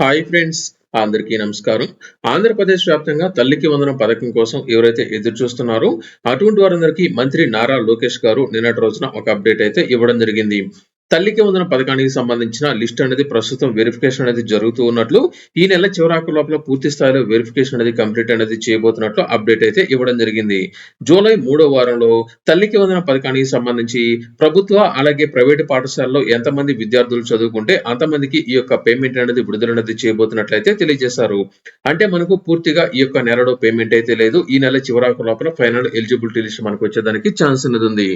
Hi friends, అందరికీ నమస్కారం. ఆంధ్రప్రదేశ్ వ్యాప్తంగా తల్లికి వందనం పథకం కోసం ఎవరైతే ఎదురు చూస్తున్నారో అటువంటి వారందరికీ మంత్రి నారా లోకేష్ గారు నిన్నటి రోజున ఒక అప్డేట్ అయితే ఇవ్వడం జరిగింది. తల్లికి వందనం పథకానికి సంబంధించిన లిస్ట్ అనేది ప్రస్తుతం వెరిఫికేషన్ అనేది జరుగుతూ ఉన్నట్లు, ఈ నెల చివరాకు లోపల పూర్తి స్థాయిలో వెరిఫికేషన్ అనేది కంప్లీట్ అనేది చేయబోతున్నట్లు అప్డేట్ అయితే ఇవ్వడం జరిగింది. జూలై 3వ వారంలో తల్లికి వందనం పథకానికి సంబంధించి ప్రభుత్వ అలాగే ప్రైవేటు పాఠశాలలో ఎంతమంది విద్యార్థులు చదువుకుంటే అంతమందికి ఈ యొక్క పేమెంట్ అనేది విడుదల అనేది చేయబోతున్నట్లయితే తెలియజేశారు. అంటే మనకు పూర్తిగా ఈ యొక్క నెలలో పేమెంట్ అయితే లేదు. ఈ నెల చివరాకు లోపల ఫైనల్ ఎలిజిబిలిటీ లిస్ట్ మనకు వచ్చేదానికి ఛాన్స్ అనేది ఉంది.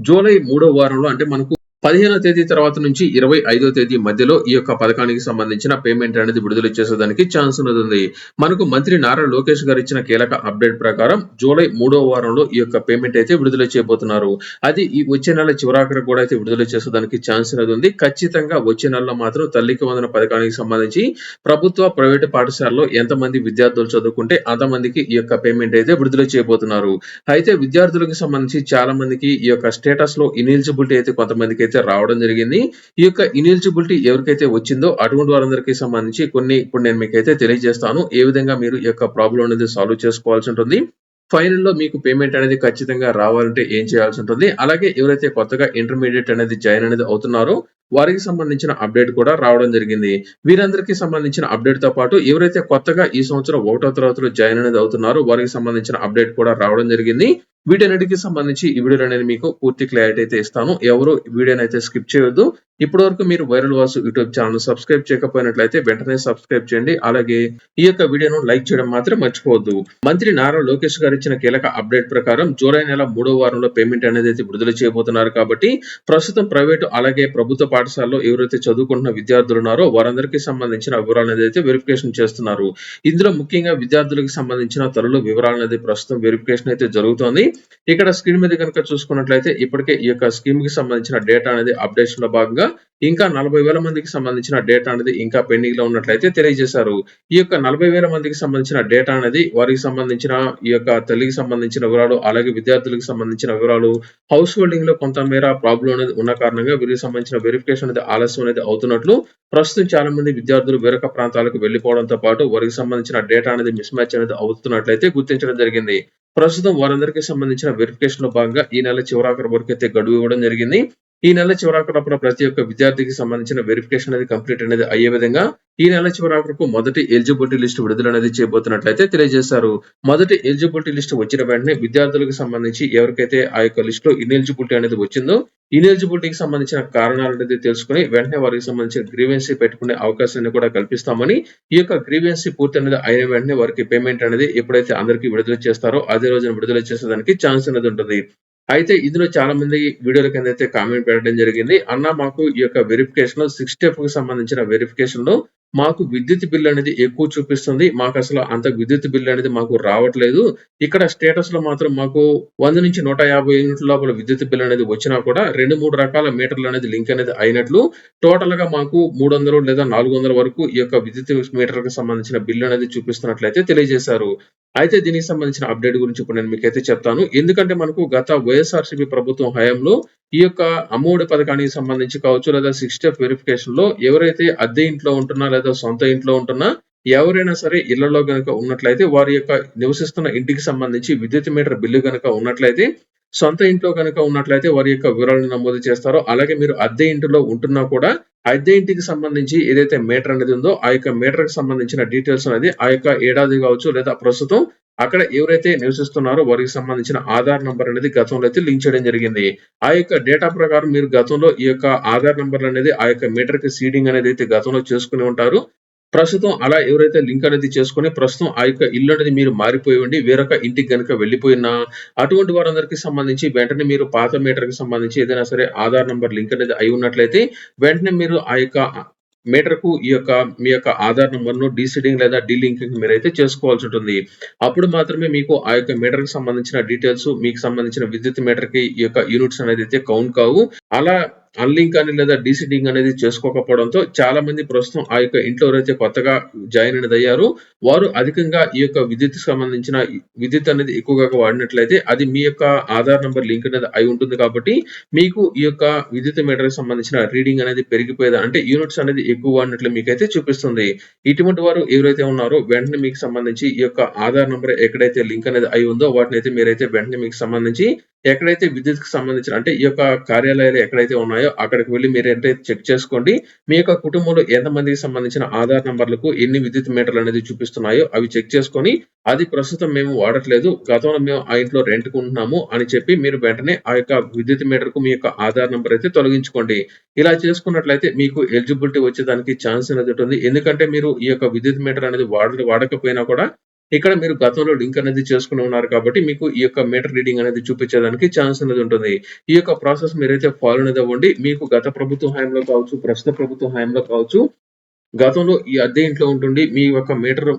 జూలై 3వ వారంలో అంటే మనకు 15వ తేదీ తర్వాత నుంచి 25వ తేదీ మధ్యలో ఈ యొక్క పథకానికి సంబంధించిన పేమెంట్ అనేది విడుదల చేసేదానికి ఛాన్స్ అనేది ఉంది. మనకు మంత్రి నారా లోకేష్ గారు ఇచ్చిన కీలక అప్డేట్ ప్రకారం జూలై 3వ వారంలో ఈ యొక్క పేమెంట్ అయితే విడుదల చేయబోతున్నారు. అది ఈ వచ్చే నెల చివరాఖరు కూడా అయితే విడుదల చేసేదానికి ఛాన్స్ అనేది ఉంది. ఖచ్చితంగా వచ్చే నెలలో మాత్రం తల్లికి వందన పథకానికి సంబంధించి ప్రభుత్వ ప్రైవేటు పాఠశాలలో ఎంతమంది విద్యార్థులు చదువుకుంటే అంతమందికి ఈ యొక్క పేమెంట్ అయితే విడుదల చేయబోతున్నారు. అయితే విద్యార్థులకు సంబంధించి చాలా మందికి ఈ యొక్క స్టేటస్ లో ఇనెలిజిబిలిటీ అయితే కొంతమందికి అయితే రావడం జరిగింది. ఈ యొక్క ఇనెలిజిబిలిటీ ఎవరికైతే వచ్చిందో అటువంటి వారందరికీ సంబంధించి కొన్ని ఇప్పుడు నేను మీకైతే తెలియజేస్తాను. ఏ విధంగా మీరు ఈ యొక్క ప్రాబ్లం అనేది సాల్వ్ చేసుకోవాల్సి ఉంటుంది. ఫైనల్లో మీకు పేమెంట్ అనేది ఖచ్చితంగా రావాలంటే ఏం చేయాల్సి ఉంటుంది. అలాగే ఎవరైతే కొత్తగా ఇంటర్మీడియట్ అనేది జాయిన్ అనేది అవుతున్నారో వారికి సంబంధించిన అప్డేట్ కూడా రావడం జరిగింది. వీరందరికీ సంబంధించిన అప్డేట్ తో పాటు ఎవరైతే కొత్తగా ఈ సంవత్సరం 1వ తరగతిలో జాయిన్ అనేది అవుతున్నారో వారికి సంబంధించిన అప్డేట్ కూడా రావడం జరిగింది. వీటన్నిటికి సంబంధించి ఈ వీడియోలో నేను మీకు పూర్తి క్లారిటీ అయితే ఇస్తాను. ఎవరు వీడియోని అయితే స్కిప్ చేయొద్దు. ఇప్పటి వరకు మీరు viral Vasu YouTube channel subscribe చేయకపోయినట్లయితే వెంటనే సబ్స్క్రైబ్ చేయండి. అలాగే ఈ యొక్క వీడియోను లైక్ చేయడం మాత్రం మర్చిపోవద్దు. మంత్రి నారా లోకేష్ గారు ఇచ్చిన కీలక అప్డేట్ ప్రకారం జూలై నెల 3వ వారంలో పేమెంట్ అనేది అయితే విడుదల చేయబోతున్నారు కాబట్టి ప్రస్తుతం ప్రైవేటు అలాగే ప్రభుత్వ పాఠశాలలో ఎవరైతే చదువుకుంటున్న విద్యార్థులు ఉన్నారో వారందరికీ సంబంధించిన వివరాలు అయితే వెరిఫికేషన్ చేస్తున్నారు. ఇందులో ముఖ్యంగా విద్యార్థులకు సంబంధించిన తల్లుల వివరాలు అనేది ప్రస్తుతం వెరిఫికేషన్ అయితే జరుగుతోంది. ఇక్కడ స్క్రీన్ మీద కనుక చూసుకున్నట్లయితే ఇప్పటికే ఈ యొక్క స్కీమ్ కి సంబంధించిన డేటా అనేది అప్డేషన్ లో భాగంగా ఇంకా 40,000 మందికి సంబంధించిన డేటా అనేది ఇంకా పెండింగ్ లో ఉన్నట్లయితే తెలియజేశారు. ఈ యొక్క 40,000 మందికి సంబంధించిన డేటా అనేది వారికి సంబంధించిన ఈ యొక్క తల్లికి సంబంధించిన వివరాలు అలాగే విద్యార్థులకు సంబంధించిన వివరాలు హౌస్ హోల్డింగ్ లో కొంతమేర ప్రాబ్లం అనేది ఉన్న కారణంగా వీరికి సంబంధించిన వెరిఫికేషన్ అనేది ఆలస్యం అనేది అవుతున్నట్లు ప్రస్తుతం చాలా మంది విద్యార్థులు వేరొక ప్రాంతాలకు వెళ్లిపోవడంతో పాటు వారికి సంబంధించిన డేటా అనేది మిస్ మ్యాచ్ అనేది అవుతున్నట్లయితే గుర్తించడం జరిగింది. ప్రస్తుతం వారందరికీ సంబంధించిన వెరిఫికేషన్ లో భాగంగా ఈ నెల చివరాఖరు వరకు అయితే గడువు ఇవ్వడం జరిగింది. ఈ నెల చివరాఖరులోపల ప్రతి ఒక్క విద్యార్థికి సంబంధించిన వెరిఫికేషన్ అనేది కంప్లీట్ అనేది అయ్యే విధంగా ఈ నెల చివరాఖరుకు మొదటి ఎలిజిబిలిటీ లిస్ట్ విడుదల అనేది చేయబోతున్నట్లయితే తెలియజేశారు. మొదటి ఎలిజిబిలిటీ లిస్ట్ వచ్చిన వెంటనే విద్యార్థులకు సంబంధించి ఎవరికైతే ఆ యొక్క లిస్ట్ లో ఇనెలిజిబిలిటీ అనేది వచ్చిందో ఇనెలిజిబిలిటీకి సంబంధించిన కారణాలు అనేది తెలుసుకుని వెంటనే వారికి సంబంధించిన గ్రీవెన్సీ పెట్టుకునే అవకాశాన్ని కూడా కల్పిస్తామని, ఈ యొక్క గ్రీవెన్సీ పూర్తి అనేది అయిన వెంటనే వారికి పేమెంట్ అనేది ఎప్పుడైతే అందరికీ విడుదల చేస్తారో అదే రోజున విడుదల చేసేదానికి ఛాన్స్ అనేది ఉంటుంది. అయితే ఇందులో చాలా మంది వీడియోల కింద అయితే కామెంట్ పెట్టడం జరిగింది. అన్న మాకు ఈ యొక్క వెరిఫికేషన్ లో 6 కి సంబంధించిన వెరిఫికేషన్ లో మాకు విద్యుత్ బిల్ అనేది ఎక్కువ చూపిస్తుంది. మాకు అసలు అంత విద్యుత్ బిల్ అనేది మాకు రావట్లేదు. ఇక్కడ స్టేటస్ లో మాత్రం మాకు 100 నుంచి 150 యూనిట్ల లోపల విద్యుత్ బిల్ అనేది వచ్చినా కూడా 2-3 రకాల మీటర్లు అనేది లింక్ అనేది అయినట్లు టోటల్ గా మాకు 300 లేదా 400 వరకు ఈ యొక్క విద్యుత్ మీటర్ కి సంబంధించిన బిల్ అనేది చూపిస్తున్నట్లయితే తెలియజేశారు. అయితే దీనికి సంబంధించిన అప్డేట్ గురించి ఇప్పుడు నేను మీకైతే చెప్తాను. ఎందుకంటే మనకు గత వైఎస్ఆర్సీపీ ప్రభుత్వం హయాంలో ఈ యొక్క అమ్మఒడి పథకానికి సంబంధించి కావచ్చు లేదా 6 వెరిఫికేషన్ లో ఎవరైతే అద్దె ఇంట్లో ఉంటున్నా లేదా సొంత ఇంట్లో ఉంటున్నా ఎవరైనా సరే ఇళ్లలో గనుక ఉన్నట్లయితే వారి యొక్క నివసిస్తున్న ఇంటికి సంబంధించి విద్యుత్ మీటర్ బిల్లు గనుక ఉన్నట్లయితే సొంత ఇంట్లో గనుక ఉన్నట్లయితే వారి యొక్క వివరాలను నమోదు చేస్తారో అలాగే మీరు అద్దె ఇంటిలో ఉంటున్నా కూడా అద్దె ఇంటికి సంబంధించి ఏదైతే మీటర్ అనేది ఉందో ఆ యొక్క మీటర్ కి సంబంధించిన డీటెయిల్స్ అనేది ఆ యొక్క ఏడాది కావచ్చు లేదా ప్రస్తుతం అక్కడ ఎవరైతే నివసిస్తున్నారో వారికి సంబంధించిన ఆధార్ నంబర్ అనేది గతంలో అయితే లింక్ చేయడం జరిగింది. ఆ యొక్క డేటా ప్రకారం మీరు గతంలో ఈ యొక్క ఆధార్ నంబర్ అనేది ఆ యొక్క మీటర్ కి సీడింగ్ అనేది అయితే గతంలో చేసుకుని ఉంటారు. ప్రస్తుతం అలా ఎవరైతే లింక్ అనేది చేసుకొని ప్రస్తుతం ఆ యొక్క ఇల్లు అనేది మీరు మారిపోయి ఉండి వేరొక ఇంటికి గనుక వెళ్ళిపోయినా అటువంటి వారందరికీ సంబంధించి వెంటనే మీరు పాత మీటర్ కి సంబంధించి ఏదైనా సరే ఆధార్ నంబర్ లింక్ అనేది అయి ఉన్నట్లయితే వెంటనే మీరు ఆ యొక్క మీటర్ కు మీ యొక్క ఆధార్ నంబర్ ను డీసీడింగ్ లేదా డీలింకింగ్ మీరైతే చేసుకోవాల్సి ఉంటుంది. అప్పుడు మాత్రమే మీకు ఆ యొక్క మీటర్ కి సంబంధించిన డీటెయిల్స్ మీకు సంబంధించిన విద్యుత్ మీటర్ కి ఈ యొక్క యూనిట్స్ అనేది అయితే కౌంట్ కావు. అలా అన్‌లింక్ అని లేదా డీసీడింగ్ అనేది చేసుకోకపోవడంతో చాలా మంది ప్రస్తుతం ఆ యొక్క ఇంట్లో ఎవరైతే కొత్తగా జాయిన్ అయినదయ్యారో వారు అధికంగా ఈ యొక్క విద్యుత్‌కి సంబంధించిన విద్యుత్ అనేది ఎక్కువగా వాడినట్లయితే అది మీ యొక్క ఆధార్ నంబర్ లింక్ అనేది అయి ఉంటుంది కాబట్టి మీకు ఈ యొక్క విద్యుత్ మీటర్‌కి సంబంధించిన రీడింగ్ అనేది పెరిగిపోయేది అంటే యూనిట్స్ అనేది ఎక్కువ వాడినట్లు మీకైతే చూపిస్తుంది. ఇటువంటి వారు ఎవరైతే ఉన్నారో వెంటనే మీకు సంబంధించి ఈ యొక్క ఆధార్ నంబర్ ఎక్కడైతే లింక్ అనేది అయి ఉందో వాటినైతే మీరైతే వెంటనే మీకు సంబంధించి ఎక్కడైతే విద్యుత్‌కి సంబంధించిన అంటే ఈ యొక్క కార్యాలయాలు ఎక్కడైతే ఉన్నాయో అక్కడికి వెళ్లి మీరైతే చెక్ చేసుకోండి. మీ యొక్క కుటుంబంలో ఎంతమందికి సంబంధించిన ఆధార్ నంబర్‌లకు ఎన్ని విద్యుత్ మీటర్లు అనేది చూపిస్తున్నాయో అవి చెక్ చేసుకొని అది ప్రస్తుతం మేము వాడట్లేదు. గతంలో మేము ఆ ఇంట్లో రెంట్‌కి ఉంటున్నాము అని చెప్పి మీరు వెంటనే ఆ యొక్క విద్యుత్ మీటర్‌కు మీ యొక్క ఆధార్ నంబర్ అయితే తొలగించుకోండి. ఇలా చేసుకున్నట్లయితే మీకు ఎలిజిబిలిటీ వచ్చేదానికి ఛాన్స్ అనేది ఉంటుంది. ఎందుకంటే మీరు ఈ యొక్క విద్యుత్ మీటర్ అనేది వాడకపోయినా కూడా ఇక్కడ మీరు గతంలో లింక్ అనేది చేసుకొని ఉన్నారు కాబట్టి మీకు ఈ యొక్క మీటర్ రీడింగ్ అనేది చూపించేదానికి ఛాన్స్ అనేది ఉంటుంది. ఈ యొక్క ప్రాసెస్ మీరైతే ఫాలో అనేది అవ్వండి. మీకు గత ప్రభుత్వ హయాంలో కావచ్చు, ప్రస్తుత ప్రభుత్వ హయాంలో కావచ్చు గతంలో ఈ అద్దె ఇంట్లో ఉంటుండి మీ యొక్క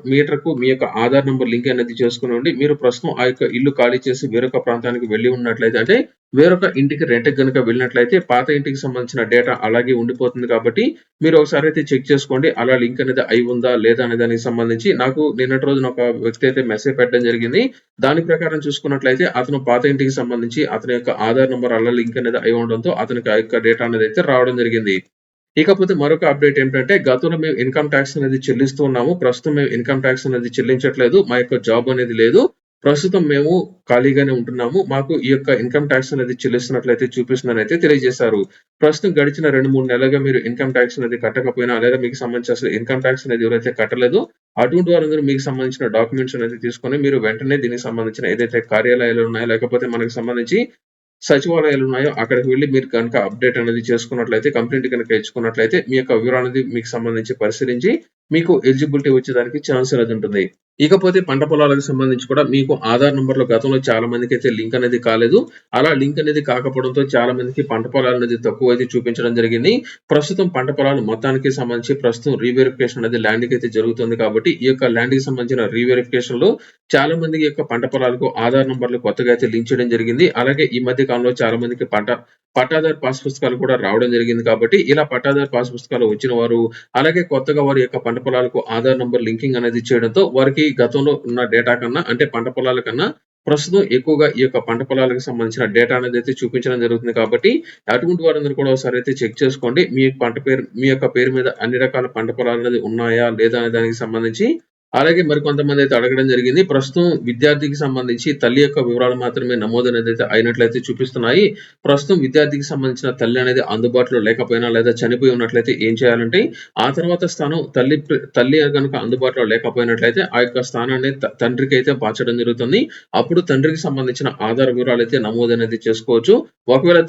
మీటర్‌కు మీ యొక్క ఆధార్ నంబర్ లింక్ అనేది చేసుకొనుండి. మీరు ప్రస్తుతం ఆ యొక్క ఇల్లు ఖాళీ చేసి వేరొక ప్రాంతానికి వెళ్లి ఉన్నట్లయితే అంటే వేరొక ఇంటికి రెంట్‌కి గనుక వెళ్ళినట్లయితే పాత ఇంటికి సంబంధించిన డేటా అలాగే ఉండిపోతుంది కాబట్టి మీరు ఒకసారి అయితే చెక్ చేసుకోండి. అలా లింక్ అనేది అయి ఉందా? లేదా? అనే దానికి సంబంధించి నాకు నిన్నటి రోజున ఒక వ్యక్తి అయితే మెసేజ్ పెట్టడం జరిగింది. దాని ప్రకారం చూసుకున్నట్లయితే అతను పాత ఇంటికి సంబంధించి అతని యొక్క ఆధార్ నంబర్ అలా లింక్ అనేది అయి ఉండడంతో అతనికి ఆ యొక్క డేటా అనేది అయితే రావడం జరిగింది. ఇకపోతే మరొక అప్డేట్ ఏంటంటే గతంలో మేము ఇన్‌కమ్ టాక్స్ అనేది చెల్లిస్తూ ఉన్నాము. ప్రస్తుతం మేము ఇన్‌కమ్ టాక్స్ అనేది చెల్లించట్లేదు. మా యొక్క జాబ్ అనేది లేదు. ప్రస్తుతం మేము ఖాళీగానే ఉంటున్నాము. మాకు ఈ యొక్క ఇన్‌కమ్ టాక్స్ అనేది చెల్లిస్తున్నట్లయితే చూపిస్తుందని అయితే తెలియజేశారు. ప్రస్తుతం గడిచిన 2, 3 నెలలుగా మీరు ఇన్‌కమ్ టాక్స్ అనేది కట్టకపోయినా లేదా మీకు సంబంధించి అసలు ఇన్‌కమ్ టాక్స్ అనేది ఎవరైతే కట్టలేదో అటువంటి వారందరూ మీకు సంబంధించిన డాక్యుమెంట్స్ అనేది తీసుకొని మీరు వెంటనే దీనికి సంబంధించిన ఏదైతే కార్యాలయాలు ఉన్నాయో లేకపోతే మనకు సంబంధించి సచివాలయాలున్నాయో అక్కడికి వెళ్లి మీరు గనక అప్‌డేట్ అనేది చేసుకున్నట్లయితే, కంప్లెయింట్ గనక ఇచ్చుకున్నట్లయితే, మీ యొక్క వివరాలనేది మీకు సంబంధించి పరిశీలించి, మీకు ఎలిజిబిలిటీ వచ్చేదానికి ఛాన్స్ అనేది ఉంటుంది. ఇకపోతే పంట పొలాలకు సంబంధించి కూడా మీకు ఆధార్ నంబర్‌లో గతంలో చాలా మందికైతే లింక్ అనేది కాలేదు. అలా లింక్ అనేది కాకపోవడంతో చాలా మందికి పంట పొలాలనేది తక్కువైతే చూపించడం జరిగింది. ప్రస్తుతం పంట పొలాలు మొత్తానికి సంబంధించి ప్రస్తుతం రీవెరిఫికేషన్ అనేది ల్యాండ్‌కైతే జరుగుతుంది కాబట్టి, ఈ యొక్క ల్యాండ్‌కి సంబంధించిన రీవెరిఫికేషన్‌లో చాలా మందికి యొక్క పంట పొలాలకు ఆధార్ నంబర్‌లు కొత్తగా అయితే లింక్ చేయడం జరిగింది. అలాగే ఈ మధ్య కాలంలో చాలా మందికి పట్టాదారు పాస్ పుస్తకాలు కూడా రావడం జరిగింది కాబట్టి, ఇలా పట్టాదారు పాస్ పుస్తకాలు వచ్చిన వారు, అలాగే కొత్తగా వారి యొక్క పంట పొలాలకు ఆధార్ నంబర్ లింకింగ్ అనేది చేయడంతో వారికి గతంలో ఉన్న డేటా కన్నా అంటే పంట పొలాల కన్నా ప్రస్తుతం ఎక్కువగా ఈ యొక్క పంట పొలాలకు సంబంధించిన డేటా అనేది అయితే చూపించడం జరుగుతుంది కాబట్టి, అటువంటి వారందరూ కూడా ఒకసారి అయితే చెక్ చేసుకోండి. మీ యొక్క పేరు మీద అన్ని రకాల పంట పొలాలనేది ఉన్నాయా? లేదా? అనే దానికి సంబంధించి అలాగే మరికొంతమందైతే అడగడం జరిగింది. ప్రస్తుతం విద్యార్థికి సంబంధించి తల్లి యొక్క వివరాలు మాత్రమే నమోదనేదైతే అయినట్లయితే చూపిస్తున్నాయి. ప్రస్తుతం విద్యార్థికి సంబంధించిన తల్లి అనేది అందుబాటులో లేకపోయినా లేదా చనిపోయి ఉన్నట్లయితే ఏం చేయాలంటే, ఆ తర్వాత స్థానం తల్లి గనుక అందుబాటులో లేకపోయినట్లయితే ఆ యొక్క స్థానాన్ని తండ్రికైతే మార్చడం జరుగుతుంది. అప్పుడు తండ్రికి సంబంధించిన ఆధార్ వివరాలైతే నమోదనేది చేసుకోవచ్చు. ఒకవేళ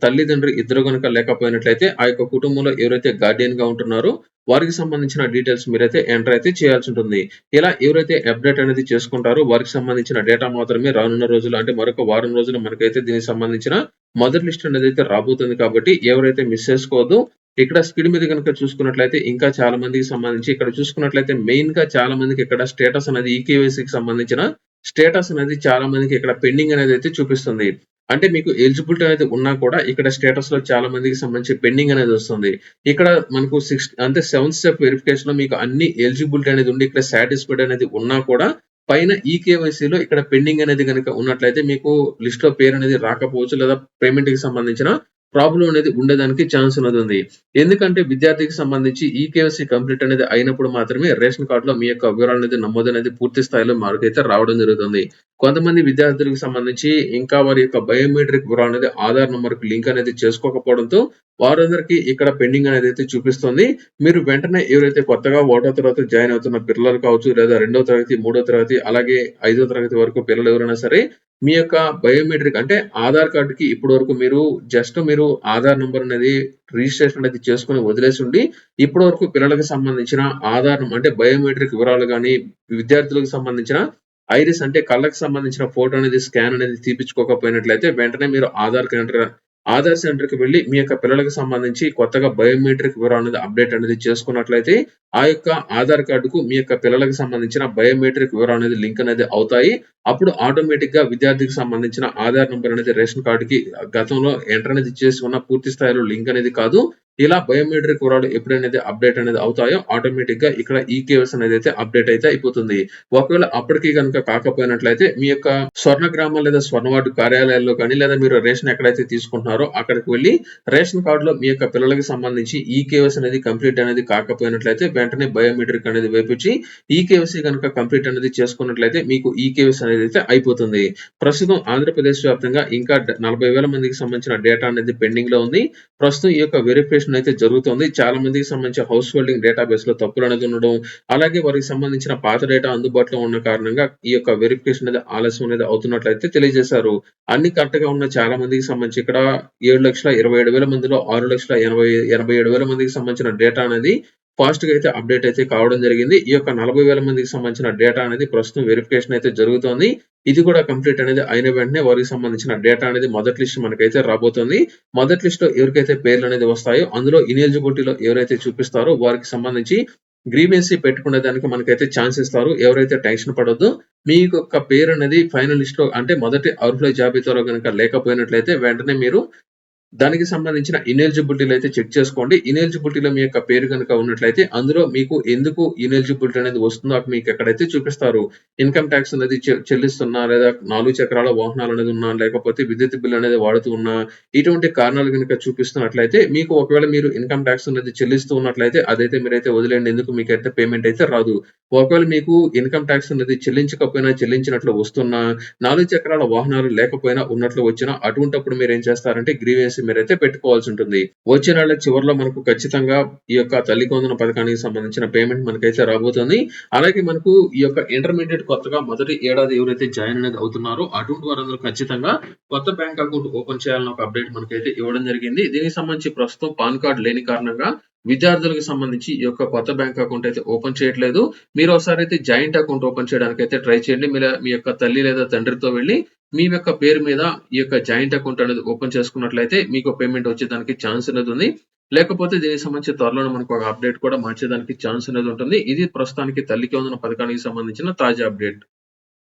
తల్లిదండ్రి ఇద్దరు గనుక లేకపోయినట్లయితే ఆ యొక్క కుటుంబంలో ఎవరైతే గార్డియన్‌గా ఉంటున్నారో వారికి సంబంధించిన డీటెయిల్స్ మీరైతే ఎంటర్ అయితే చేయాల్సి ఉంటుంది. ఇలా ఎవరైతే అప్‌డేట్ అనేది చేసుకుంటారో వారికి సంబంధించిన డేటా మాత్రమే రానున్న రోజుల్లో అంటే మరొక వారం రోజుల్లో మనకైతే దీనికి సంబంధించిన మొదటి లిస్ట్ అనేదైతే రాబోతుంది కాబట్టి ఎవరైతే మిస్ చేసుకోవద్దు. ఇక్కడ స్క్రీన్ మీద గనుక చూసుకున్నట్లయితే ఇంకా చాలా మందికి సంబంధించి ఇక్కడ చూసుకున్నట్లయితే మెయిన్‌గా చాలా మందికి ఇక్కడ స్టేటస్ అనేది ఈకేవైసీకి సంబంధించిన స్టేటస్ అనేది చాలా మందికి ఇక్కడ పెండింగ్ అనేదైతే చూపిస్తుంది. అంటే మీకు ఎలిజిబిలిటీ అనేది ఉన్నా కూడా ఇక్కడ స్టేటస్‌లో చాలా మందికి సంబంధించి పెండింగ్ అనేది వస్తుంది. ఇక్కడ మనకు అంటే సెవెంత్ స్టెప్ వెరిఫికేషన్‌లో మీకు అన్ని ఎలిజిబిలిటీ అనేది ఉండి ఇక్కడ సాటిస్ఫైడ్ అనేది ఉన్నా కూడా పైన ఈకేవైసీలో ఇక్కడ పెండింగ్ అనేది గనుక ఉన్నట్లయితే మీకు లిస్ట్‌లో పేరనేది రాకపోవచ్చు. లేదా పేమెంట్‌కి సంబంధించిన ప్రాబ్లమ్ అనేది ఉండేదానికి ఛాన్స్ అనేది ఉంది. ఎందుకంటే విద్యార్థికి సంబంధించి ఈకేవైసీ కంప్లీట్ అనేది అయినప్పుడు మాత్రమే రేషన్ కార్డ్‌లో మీ యొక్క వివరాలనేది నమోదనేది పూర్తి స్థాయిలో మనకైతే రావడం జరుగుతుంది. కొంతమంది విద్యార్థులకు సంబంధించి ఇంకా వారి యొక్క బయోమెట్రిక్ వివరాలనేది ఆధార్ నంబర్‌కి లింక్ అనేది చేసుకోకపోవడంతో వారందరికీ ఇక్కడ పెండింగ్ అనేదైతే చూపిస్తుంది. మీరు వెంటనే ఎవరైతే కొత్తగా ఒకటో తరగతి జాయిన్ అవుతున్న పిల్లలు కావచ్చు, లేదా రెండో తరగతి, మూడో తరగతి అలాగే ఐదో తరగతి వరకు పిల్లలు ఎవరైనా సరే మీ యొక్క బయోమెట్రిక్ అంటే ఆధార్ కార్డ్‌కి ఇప్పటి వరకు మీరు ఆధార్ నంబర్ అనేది రిజిస్ట్రేషన్ అనేది చేసుకొని వదిలేసి ఉండి, ఇప్పటి వరకు పిల్లలకు సంబంధించిన ఆధార్ అంటే బయోమెట్రిక్ వివరాలు గాని, విద్యార్థులకు సంబంధించిన ఐరిస్ అంటే కళ్ళకి సంబంధించిన ఫోటో అనేది స్కాన్ అనేది తీపించుకోకపోయినట్లయితే వెంటనే మీరు ఆధార్ కేంద్ర ఆధార్ సెంటర్‌కి వెళ్లి మీ యొక్క పిల్లలకి సంబంధించి కొత్తగా బయోమెట్రిక్ వివరాలు అనేది అప్డేట్ అనేది చేసుకున్నట్లయితే, ఆ యొక్క ఆధార్ కార్డ్‌కు మీ యొక్క పిల్లలకి సంబంధించిన బయోమెట్రిక్ వివరాలు అనేది లింక్ అనేది అవుతాయి. అప్పుడు ఆటోమేటిక్‌గా విద్యార్థికి సంబంధించిన ఆధార్ నంబర్ అనేది రేషన్ కార్డ్‌కి గతంలో ఎంటర్ అనేది చేసి ఉన్న పూర్తి స్థాయిలో లింక్ అనేది కాదు. ఇలా బయోమెట్రిక్ వివరాలు ఎప్పుడనేది అప్డేట్ అనేది అవుతాయో ఆటోమేటిక్‌గా ఇక్కడ ఈకేవైసీ అనేదైతే అప్డేట్ అయితే అయిపోతుంది. ఒకవేళ అప్పటికి గనుక కాకపోయినట్లయితే మీ యొక్క స్వర్ణగ్రామ లేదా స్వర్ణవార్డు కార్యాలయాల్లో కానీ లేదా మీరు రేషన్ ఎక్కడైతే తీసుకుంటున్నారో అక్కడికి వెళ్లి రేషన్ కార్డ్‌లో మీ యొక్క పిల్లలకి సంబంధించి ఈకేవైసీ అనేది కంప్లీట్ అనేది కాకపోయినట్లయితే వెంటనే బయోమెట్రిక్ అనేది వేపించి ఈకేవైసీ గనుక కంప్లీట్ అనేది చేసుకున్నట్లయితే మీకు ఈకేవైసీ అనేది అయితే అయిపోతుంది. ప్రస్తుతం ఆంధ్రప్రదేశ్ వ్యాప్తంగా ఇంకా 40,000 మందికి సంబంధించిన డేటా అనేది పెండింగ్‌లో ఉంది. ప్రస్తుతం ఈ యొక్క వెరిఫికేషన్ అయితే జరుగుతుంది. చాలా మందికి సంబంధించి హౌస్ హోల్డింగ్ డేటాబేస్‌లో తప్పులు అనేది ఉండడం, అలాగే వారికి సంబంధించిన పాత డేటా అందుబాటులో ఉన్న కారణంగా ఈ యొక్క వెరిఫికేషన్ అనేది ఆలస్యం అనేది అవుతున్నట్లయితే తెలియజేశారు. అన్ని కరెక్ట్‌గా ఉన్న చాలా మందికి సంబంధించి ఇక్కడ 7,27,000 మందిలో 6,87,000 మందికి సంబంధించిన డేటా అనేది ఫాస్ట్‌గా అయితే అప్డేట్ అయితే కావడం జరిగింది. ఈ యొక్క 40,000 మందికి సంబంధించిన డేటా అనేది ప్రస్తుతం వెరిఫికేషన్ అయితే జరుగుతోంది. ఇది కూడా కంప్లీట్ అనేది అయిన వెంటనే వారికి సంబంధించిన డేటా అనేది మొదటి లిస్ట్ మనకైతే రాబోతుంది. మొదటి లిస్ట్‌లో ఎవరికైతే పేర్లనేది వస్తాయో అందులో ఇనెలిజిబిలిటీలో ఎవరైతే చూపిస్తారో వారికి సంబంధించి గ్రీవెన్సీ పెట్టుకునే దానికి మనకైతే ఛాన్స్ ఇస్తారు. ఎవరైతే టెన్షన్ పడొద్దు. మీ యొక్క పేరనేది ఫైనల్ లిస్ట్‌లో అంటే మొదటి అర్హుల జాబితాలో గనుక లేకపోయినట్లయితే వెంటనే మీరు దానికి సంబంధించిన ఇనెలిజిబిలిటీలు అయితే చెక్ చేసుకోండి. ఇనెలిజిబిలిటీలో మీ యొక్క పేరు గనుక ఉన్నట్లయితే అందులో మీకు ఎందుకు ఇనెలిజిబిలిటీ అనేది వస్తుందో మీకు అక్కడైతే చూపిస్తారు. ఇన్‌కమ్ టాక్స్ అనేది చెల్లిస్తున్నా లేదా 4 చక్రాల వాహనాలు అనేది ఉన్నా లేకపోతే విద్యుత్ బిల్ అనేది వాడుతూ ఉన్నా ఇటువంటి కారణాలు గనుక చూపిస్తున్నట్లయితే మీకు ఒకవేళ మీరు ఇన్‌కమ్ టాక్స్ అనేది చెల్లిస్తూ ఉన్నట్లయితే అదైతే మీరైతే వదిలేయండి. ఎందుకు మీకైతే పేమెంట్ అయితే రాదు. ఒకవేళ మీకు ఇన్‌కమ్ టాక్స్ అనేది చెల్లించకపోయినా చెల్లించినట్లు వస్తున్నా 4 చక్రాల వాహనాలు లేకపోయినా ఉన్నట్లు వచ్చినా అటువంటప్పుడు మీరేం చేస్తారంటే గ్రీవెన్సీ మీరైతే పెట్టుకోవాల్సి ఉంటుంది. వచ్చే నెల చివరిలో మనకు ఖచ్చితంగా ఈ యొక్క తల్లికి వందనం పథకానికి సంబంధించిన పేమెంట్ మనకైతే రాబోతుంది. అలాగే మనకు ఈ యొక్క ఇంటర్మీడియేట్ కొత్తగా మొదటి ఏడాది ఎవరైతే జాయిన్ అనేది అవుతున్నారో అటువంటి వారందరూ ఖచ్చితంగా కొత్త బ్యాంక్ అకౌంట్ ఓపెన్ చేయాలని ఒక అప్డేట్ మనకైతే ఇవ్వడం జరిగింది. దీనికి సంబంధించి ప్రస్తుతం పాన్ కార్డ్ లేని కారణంగా విద్యార్థులకు సంబంధించి ఈ యొక్క కొత్త బ్యాంక్ అకౌంట్ అయితే ఓపెన్ చేయట్లేదు. మీరు ఒకసారి అయితే జాయింట్ అకౌంట్ ఓపెన్ చేయడానికి అయితే ట్రై చేయండి. మీ యొక్క తల్లి లేదా తండ్రితో వెళ్లి మీ యొక్క పేరు మీద ఈ యొక్క జాయింట్ అకౌంట్ అనేది ఓపెన్ చేసుకున్నట్లయితే మీకు పేమెంట్ వచ్చేదానికి ఛాన్స్ అనేది ఉంది. లేకపోతే దీనికి సంబంధించి త్వరలోనే మనకు ఒక అప్డేట్ కూడా మార్చేదానికి ఛాన్స్ అనేది ఉంటుంది. ఇది ప్రస్తుతానికి తల్లికి వందనం పథకానికి సంబంధించిన తాజా అప్డేట్.